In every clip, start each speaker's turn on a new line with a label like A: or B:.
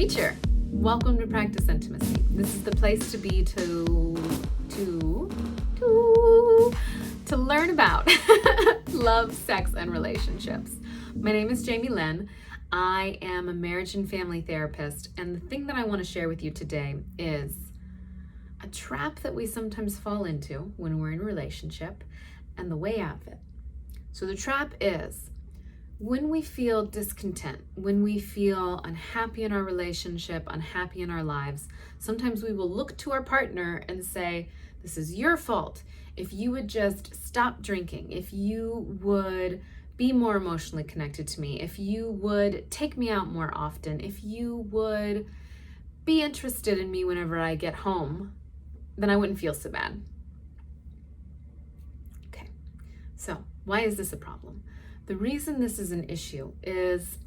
A: creature. Welcome to Practice Intimacy. This is the place to be to learn about love, sex, and relationships. My name is Jamie Lynn. I am a marriage and family therapist, and the thing that I want to share with you today is a trap that we sometimes fall into when we're in a relationship and the way out of it. So the trap is when we feel discontent, when we feel unhappy in our relationship, unhappy in our lives, sometimes we will look to our partner and say, this is your fault. If you would just stop drinking, if you would be more emotionally connected to me, if you would take me out more often, if you would be interested in me whenever I get home, then I wouldn't feel so bad. Okay, so why is this a problem? The reason this is an issue is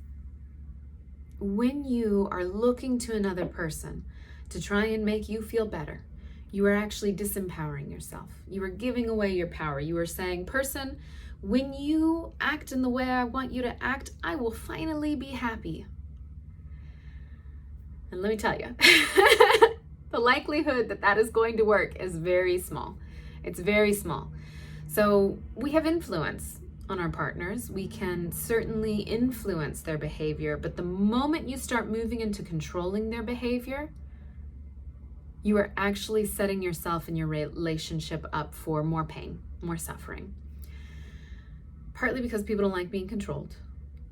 A: when you are looking to another person to try and make you feel better, you are actually disempowering yourself. You are giving away your power. You are saying, person, when you act in the way I want you to act, I will finally be happy. And let me tell you, the likelihood that that is going to work is very small. It's very small. So we have influence on our partners. We can certainly influence their behavior, but the moment you start moving into controlling their behavior, you are actually setting yourself and your relationship up for more pain, more suffering. Partly because people don't like being controlled,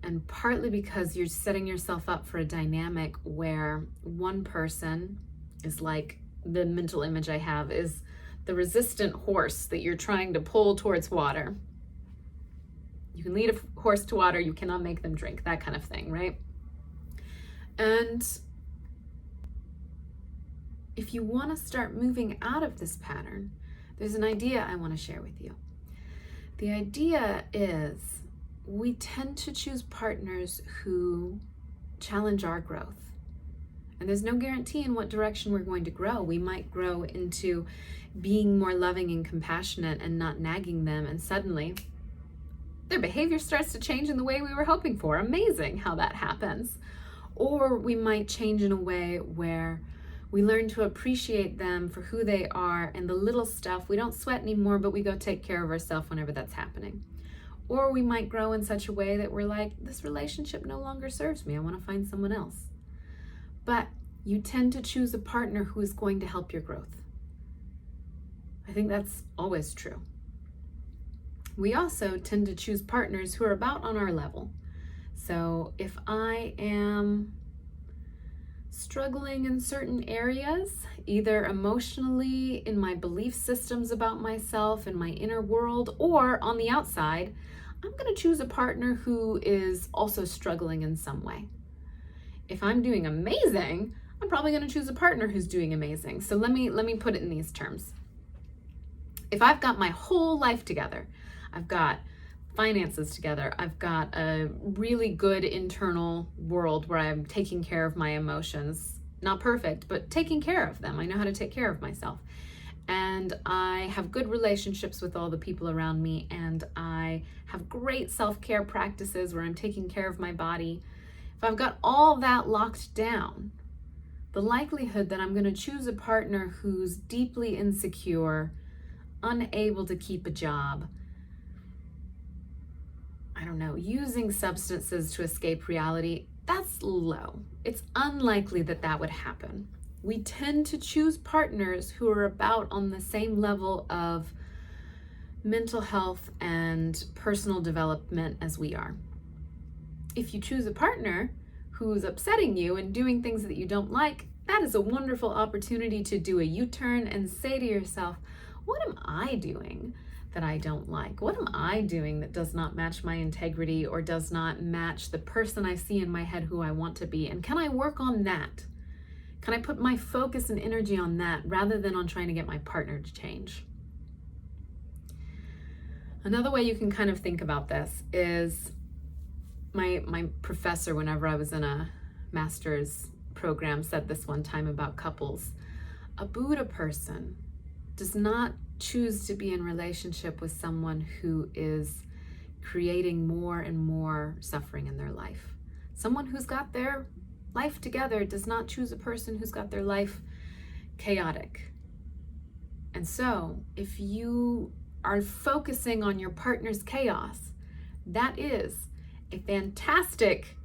A: and partly because you're setting yourself up for a dynamic where one person is like, the mental image I have is the resistant horse that you're trying to pull towards water. You can lead a horse to water, you cannot make them drink, that kind of thing, right? And if you want to start moving out of this pattern, there's an idea I want to share with you. The idea is we tend to choose partners who challenge our growth. And there's no guarantee in what direction we're going to grow. We might grow into being more loving and compassionate and not nagging them, and suddenly their behavior starts to change in the way we were hoping for. Amazing how that happens. Or we might change in a way where we learn to appreciate them for who they are and the little stuff. We don't sweat anymore, but we go take care of ourselves whenever that's happening. Or we might grow in such a way that we're like, this relationship no longer serves me. I want to find someone else. But you tend to choose a partner who is going to help your growth. I think that's always true. We also tend to choose partners who are about on our level. So if I am struggling in certain areas, either emotionally, in my belief systems about myself, in my inner world, or on the outside, I'm going to choose a partner who is also struggling in some way. If I'm doing amazing, I'm probably going to choose a partner who's doing amazing. So let me put it in these terms. If I've got my whole life together, I've got finances together, I've got a really good internal world where I'm taking care of my emotions, not perfect, but taking care of them. I know how to take care of myself. And I have good relationships with all the people around me, and I have great self-care practices where I'm taking care of my body. If I've got all that locked down, the likelihood that I'm going to choose a partner who's deeply insecure, unable to keep a job, using substances to escape reality, that's low. It's unlikely that that would happen. We tend to choose partners who are about on the same level of mental health and personal development as we are. If you choose a partner who's upsetting you and doing things that you don't like, that is a wonderful opportunity to do a U-turn and say to yourself, what am I doing that I don't like? What am I doing that does not match my integrity or does not match the person I see in my head who I want to be? And can I work on that? Can I put my focus and energy on that rather than on trying to get my partner to change? Another way you can kind of think about this is my professor, whenever I was in a master's program, said this one time about couples. A Buddha person does not choose to be in relationship with someone who is creating more and more suffering in their life. Someone who's got their life together does not choose a person who's got their life chaotic. And so if you are focusing on your partner's chaos, that is a fantastic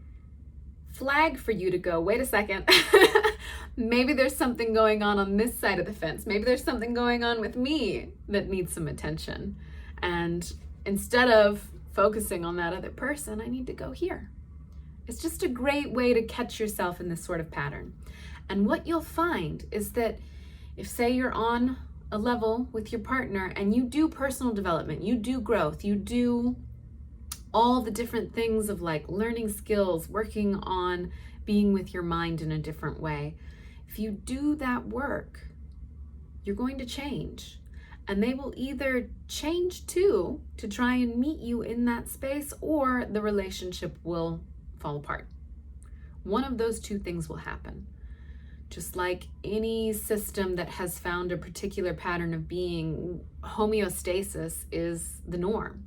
A: flag for you to go, wait a second, maybe there's something going on this side of the fence. Maybe there's something going on with me that needs some attention. And instead of focusing on that other person, I need to go here. It's just a great way to catch yourself in this sort of pattern. And what you'll find is that if, say, you're on a level with your partner and you do personal development, you do growth, you do all the different things of like learning skills, working on being with your mind in a different way. If you do that work, you're going to change. And they will either change too to try and meet you in that space, or the relationship will fall apart. One of those two things will happen. Just like any system that has found a particular pattern of being, homeostasis is the norm.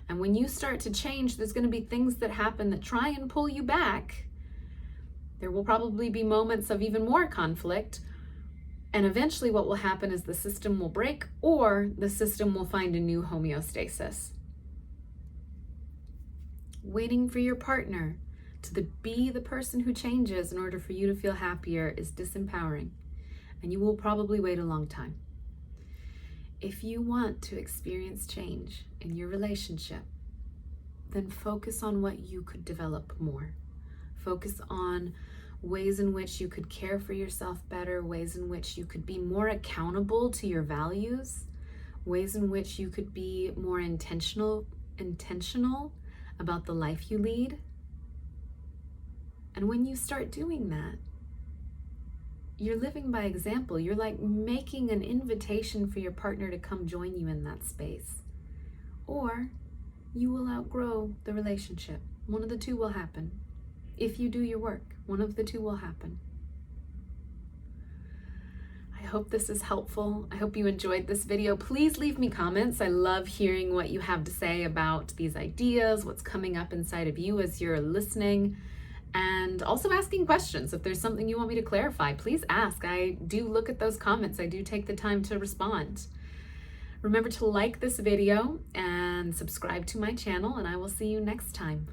A: And when you start to change, there's going to be things that happen that try and pull you back. There will probably be moments of even more conflict. And eventually what will happen is the system will break, or the system will find a new homeostasis. Waiting for your partner to be the person who changes in order for you to feel happier is disempowering. And you will probably wait a long time. If you want to experience change in your relationship, then focus on what you could develop more. Focus on ways in which you could care for yourself better, ways in which you could be more accountable to your values, ways in which you could be more intentional about the life you lead. And when you start doing that, you're living by example. You're like making an invitation for your partner to come join you in that space. Or you will outgrow the relationship. One of the two will happen. If you do your work, one of the two will happen. I hope this is helpful. I hope you enjoyed this video. Please leave me comments. I love hearing what you have to say about these ideas, what's coming up inside of you as you're listening. And also asking questions. If there's something you want me to clarify, please ask. I do look at those comments. I do take the time to respond. Remember to like this video and subscribe to my channel, and I will see you next time.